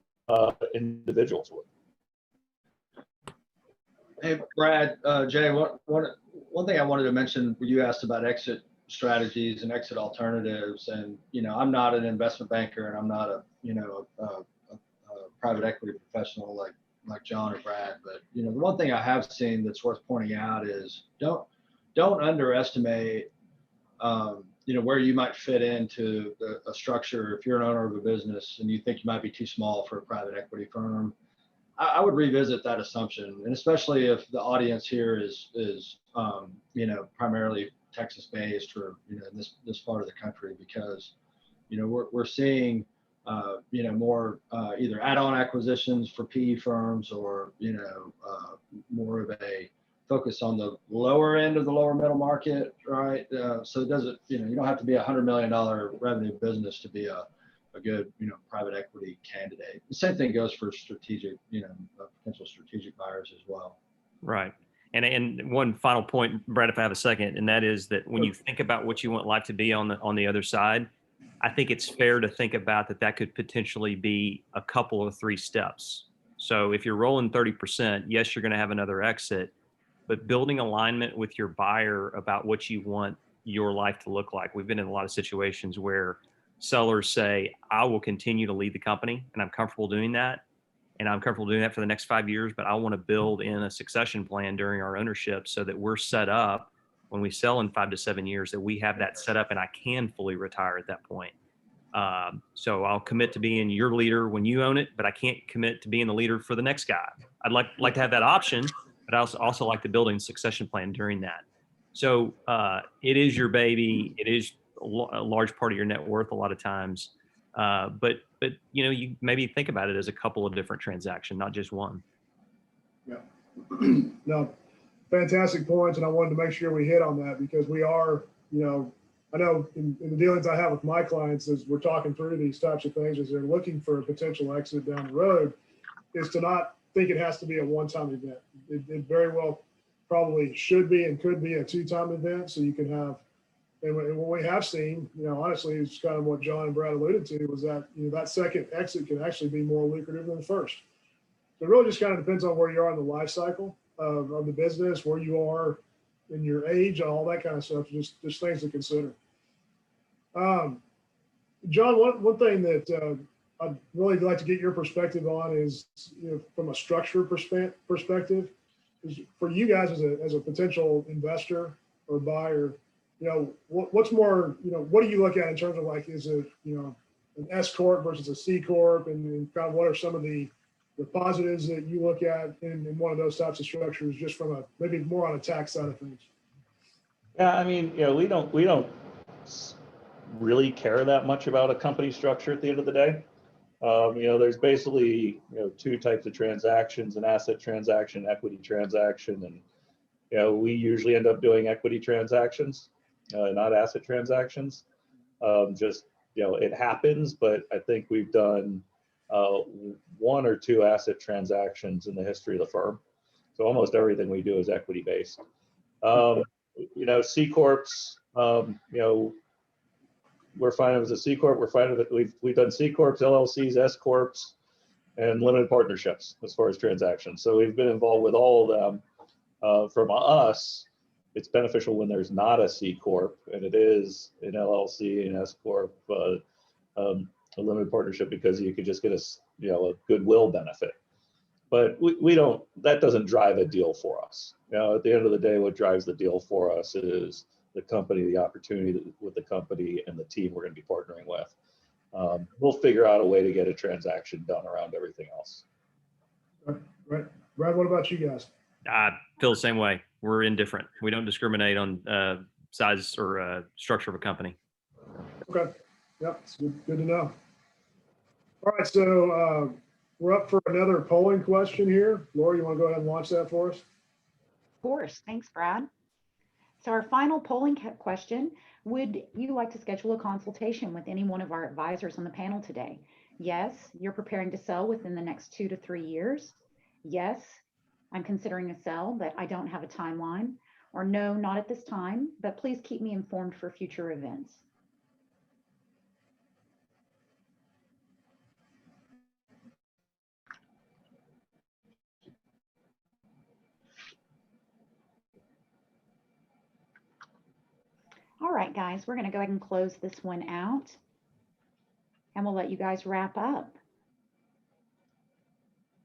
individuals would. Hey, Brad, Jay, one thing I wanted to mention, you asked about exit strategies and exit alternatives. And, I'm not an investment banker, and I'm not a private equity professional like John or Brad. But, the one thing I have seen that's worth pointing out is don't underestimate, where you might fit into a structure. If you're an owner of a business and you think you might be too small for a private equity firm, I would revisit that assumption, and especially if the audience here is primarily Texas based or in this part of the country, because we're seeing more either add-on acquisitions for PE firms or more of a focus on the lower end of the lower middle market, right? So it doesn't you don't have to be $100 million revenue business to be a good, private equity candidate. The same thing goes for strategic, potential strategic buyers as well. Right. And one final point, Brad, if I have a second, and that is that when you think about what you want life to be on the other side, I think it's fair to think about that could potentially be a couple or 3 steps. So if you're rolling 30%, yes, you're going to have another exit, but building alignment with your buyer about what you want your life to look like. We've been in a lot of situations where sellers say, I will continue to lead the company, and I'm comfortable doing that. And I'm comfortable doing that for the next 5 years, but I want to build in a succession plan during our ownership so that we're set up when we sell in 5 to 7 years, that we have that set up and I can fully retire at that point. So I'll commit to being your leader when you own it, but I can't commit to being the leader for the next guy. I'd like to have that option, but I also like to build a succession plan during that. So it is your baby. It is a large part of your net worth a lot of times. But you maybe think about it as a couple of different transactions, not just one. Yeah. No, fantastic points. And I wanted to make sure we hit on that, because we are, I know in the dealings I have with my clients, as we're talking through these types of things, as they're looking for a potential exit down the road, is to not think it has to be a one-time event. It very well probably should be and could be a 2-time event. So you can have, and what we have seen, honestly, it's kind of what John and Brad alluded to, was that, that second exit can actually be more lucrative than the first. So it really just kind of depends on where you are in the life cycle of the business, where you are in your age, all that kind of stuff, just things to consider. John, one thing that I'd really like to get your perspective on is, from a structure perspective, is for you guys as a potential investor or buyer, what's more, what do you look at in terms of is it, an S corp versus a C corp, and kind of what are some of the positives that you look at in one of those types of structures, just from maybe more on a tax side of things? Yeah, I mean, we don't really care that much about a company structure at the end of the day. There's basically 2 types of transactions: an asset transaction, equity transaction, and we usually end up doing equity transactions, not asset transactions. It happens, but I think we've done 1 or 2 asset transactions in the history of the firm. So almost everything we do is equity based. C corps, we're fine as a C corp. We're fine with it. We've done C corps, LLCs, S corps, and limited partnerships as far as transactions. So we've been involved with all of them. From us, it's beneficial when there's not a C corp, and it is an LLC, an S corp, a limited partnership, because you could just get a goodwill benefit. But we don't. That doesn't drive a deal for us. At the end of the day, what drives the deal for us is the company, the opportunity with the company, and the team we're going to be partnering with. We'll figure out a way to get a transaction done around everything else. Right. Brad, what about you guys? I feel the same way. We're indifferent. We don't discriminate on size or structure of a company. Okay. Yep, it's good to know. All right, so we're up for another polling question here. Lori, you want to go ahead and launch that for us? Of course. Thanks, Brad. So our final polling question, would you like to schedule a consultation with any one of our advisors on the panel today? Yes, you're preparing to sell within the next 2 to 3 years. Yes, I'm considering a sell, but I don't have a timeline. Or no, not at this time, but please keep me informed for future events. All right, guys, we're going to go ahead and close this one out, and we'll let you guys wrap up.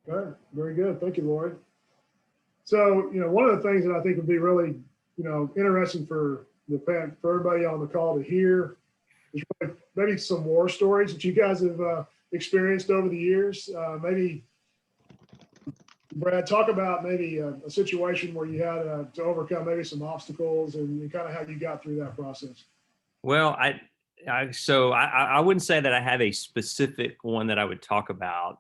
Okay, very good. Thank you, Lori. So, one of the things that I think would be really, interesting for everybody on the call to hear is really maybe some war stories that you guys have experienced over the years. Maybe, Brad, talk about maybe a situation where you had to overcome maybe some obstacles and kind of how you got through that process. Well, I wouldn't say that I have a specific one that I would talk about.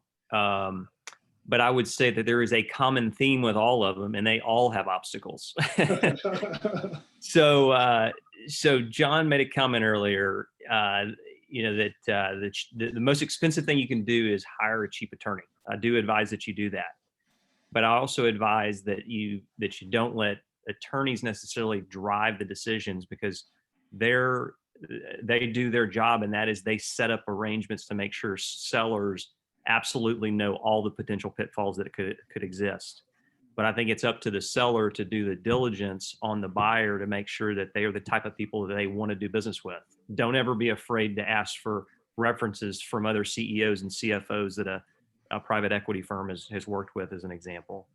But I would say that there is a common theme with all of them, and they all have obstacles. So John made a comment earlier, that the most expensive thing you can do is hire a cheap attorney. I do advise that you do that, but I also advise that you don't let attorneys necessarily drive the decisions, because they do their job, and that is they set up arrangements to make sure sellers absolutely know all the potential pitfalls that could exist. But I think it's up to the seller to do the diligence on the buyer to make sure that they are the type of people that they want to do business with. Don't ever be afraid to ask for references from other CEOs and CFOs that a private equity firm has worked with, as an example.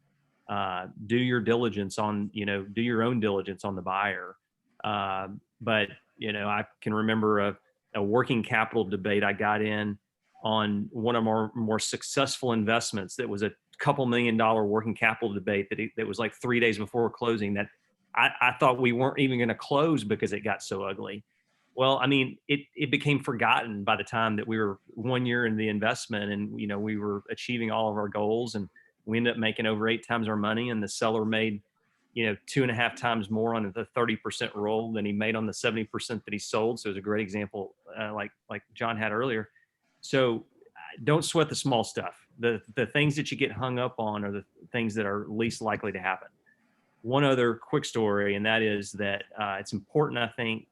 Do your diligence on, do your own diligence on the buyer. But I can remember a working capital debate I got in on one of our more successful investments. That was a couple $1 million working capital debate that was like 3 days before closing, that I thought we weren't even going to close because it got so ugly. Well, I mean, it became forgotten by the time that we were 1 year in the investment, and we were achieving all of our goals, and we ended up making over 8 times our money, and the seller made 2.5 times more on the 30% roll than he made on the 70% that he sold. So it was a great example, like John had earlier. So don't sweat the small stuff. The things that you get hung up on are the things that are least likely to happen. One other quick story, and that is that it's important, I think,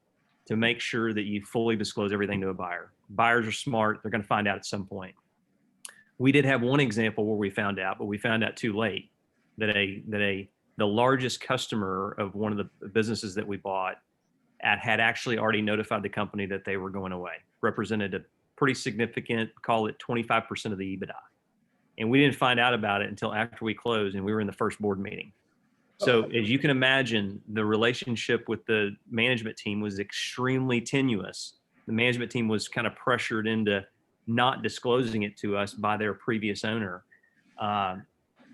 to make sure that you fully disclose everything to a buyer. Buyers are smart. They're going to find out at some point. We did have one example where we found out, but we found out too late, that the largest customer of one of the businesses that we bought had actually already notified the company that they were going away, represented a pretty significant, call it 25% of the EBITDA. And we didn't find out about it until after we closed, and we were in the first board meeting. So as you can imagine, the relationship with the management team was extremely tenuous. The management team was kind of pressured into not disclosing it to us by their previous owner.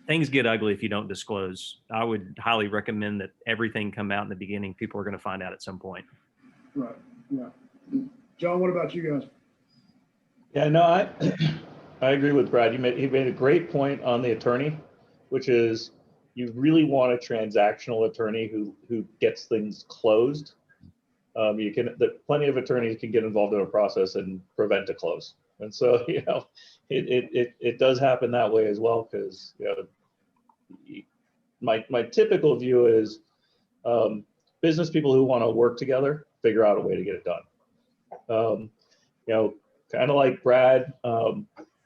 Things get ugly if you don't disclose. I would highly recommend that everything come out in the beginning. People are going to find out at some point. Right. Yeah. John, what about you guys? Yeah, no, I agree with Brad. He made a great point on the attorney, which is you really want a transactional attorney who gets things closed. Plenty of attorneys can get involved in a process and prevent a close. And so, it does happen that way as well, because, my typical view is business people who want to work together figure out a way to get it done. Kind of like Brad,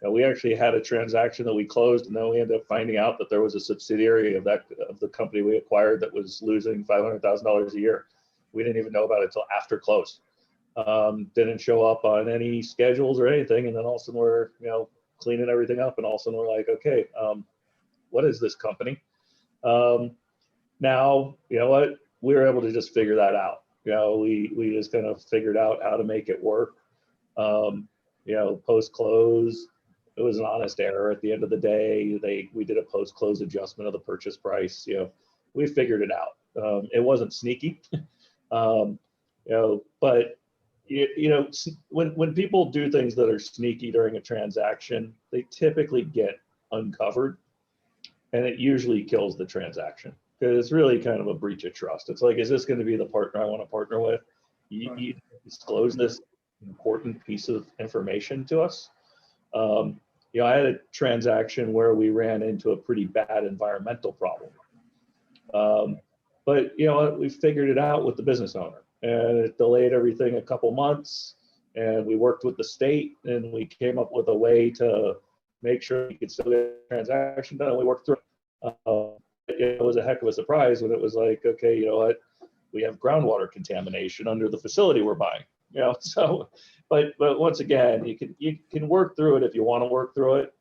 we actually had a transaction that we closed, and then we ended up finding out that there was a subsidiary of the company we acquired that was losing $500,000 a year. We didn't even know about it until after close. Didn't show up on any schedules or anything, and then all of a sudden we're cleaning everything up, and all of a sudden we're like, okay, what is this company? Now, you know what? We were able to just figure that out. We just kind of figured out how to make it work. Post-close, it was an honest error at the end of the day. We did a post-close adjustment of the purchase price. We figured it out. It wasn't sneaky, but when people do things that are sneaky during a transaction, they typically get uncovered, and it usually kills the transaction because it's really kind of a breach of trust. It's like, is this going to be the partner I want to partner with? You disclose this important piece of information to us. I had a transaction where we ran into a pretty bad environmental problem. But we figured it out with the business owner, and it delayed everything a couple months, and we worked with the state, and we came up with a way to make sure we could still get the transaction done, and we worked through it. It was a heck of a surprise when it was like, okay, you know what, we have groundwater contamination under the facility we're buying. So, but once again, you can work through it if you want to work through it.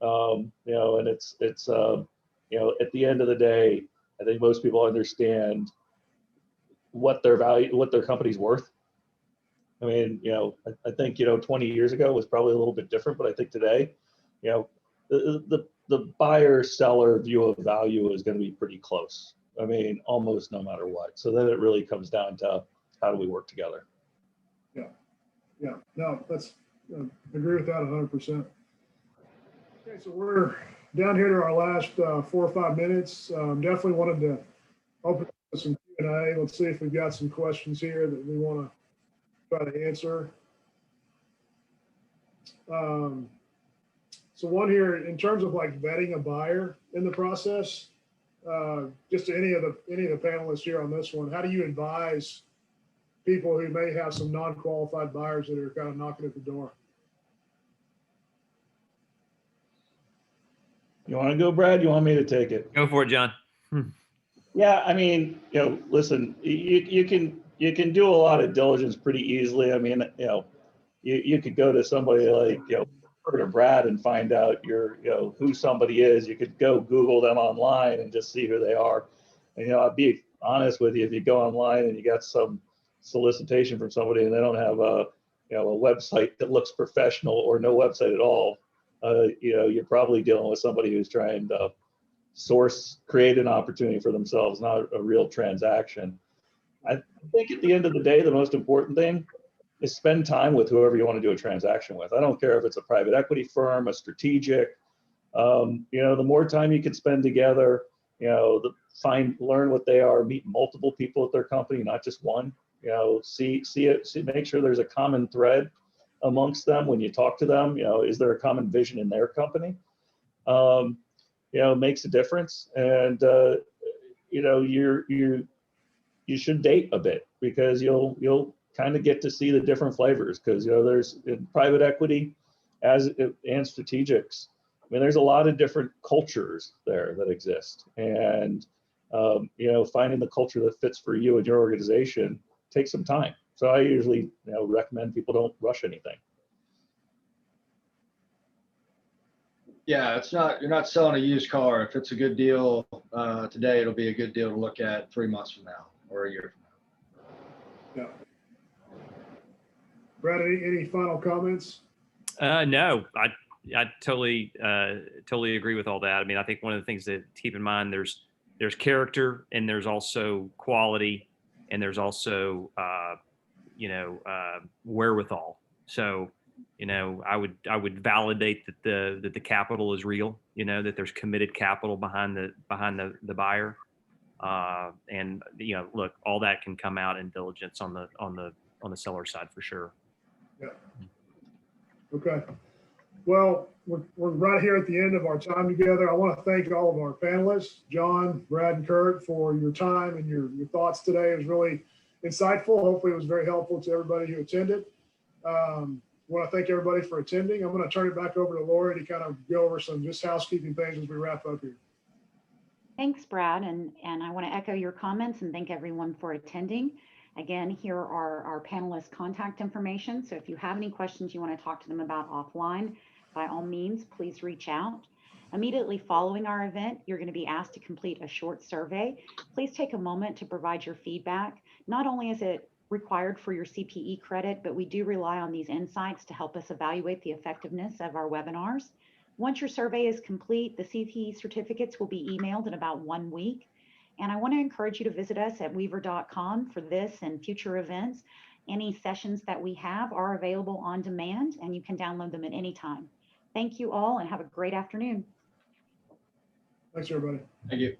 And it's at the end of the day, I think most people understand what their value, what their company's worth. I mean, I think 20 years ago was probably a little bit different, but I think today, the buyer-seller view of value is going to be pretty close. I mean, almost no matter what. So then it really comes down to how do we work together. Yeah, no, that's, agree with that 100%. Okay, so we're down here to our last 4 or 5 minutes. Definitely wanted to open up some Q&A. Let's see if we've got some questions here that we want to try to answer. So one here, in terms of like vetting a buyer in the process, just to any of the panelists here on this one, how do you advise people who may have some non-qualified buyers that are kind of knocking at the door? You want to go, Brad? You want me to take it? Go for it, John. Yeah, I mean, listen, you can do a lot of diligence pretty easily. I mean, you could go to somebody like, or Brad and find out who somebody is. You could go Google them online and just see who they are. And, I'll be honest with you, if you go online and you got some solicitation from somebody and they don't have a website that looks professional or no website at all, you're probably dealing with somebody who's trying to create an opportunity for themselves, not a real transaction. I think at the end of the day, the most important thing is spend time with whoever you want to do a transaction with. I don't care if it's a private equity firm, a strategic, the more time you can spend together, learn what they are, meet multiple people at their company, not just one, make sure there's a common thread amongst them when you talk to them. Is there a common vision in their company? Makes a difference. And you should date a bit, because you'll kind of get to see the different flavors, because there's in private equity and strategics. I mean, there's a lot of different cultures there that exist, and finding the culture that fits for you and your organization takes some time. So I usually recommend people don't rush anything. Yeah, you're not selling a used car. If it's a good deal today, it'll be a good deal to look at 3 months from now or a year from now. Yeah. Brad, any final comments? No, I totally agree with all that. I mean, I think one of the things to keep in mind, there's character, and there's also quality, and there's also wherewithal. So I would validate that the capital is real, that there's committed capital behind the buyer. And look, all that can come out in diligence on the seller side for sure. Yeah. Okay. Well, we're right here at the end of our time together. I want to thank all of our panelists, John, Brad, and Kurt, for your time and your thoughts today. It was really insightful. Hopefully it was very helpful to everybody who attended. I want to thank everybody for attending. I'm going to turn it back over to Lori to kind of go over some just housekeeping things as we wrap up here. Thanks, Brad. And I want to echo your comments and thank everyone for attending. Again, here are our panelists' contact information. So if you have any questions you want to talk to them about offline, by all means, please reach out. Immediately following our event, you're going to be asked to complete a short survey. Please take a moment to provide your feedback. Not only is it required for your CPE credit, but we do rely on these insights to help us evaluate the effectiveness of our webinars. Once your survey is complete, the CPE certificates will be emailed in about 1 week. And I want to encourage you to visit us at weaver.com for this and future events. Any sessions that we have are available on demand, and you can download them at any time. Thank you all and have a great afternoon. Thanks, everybody. Thank you.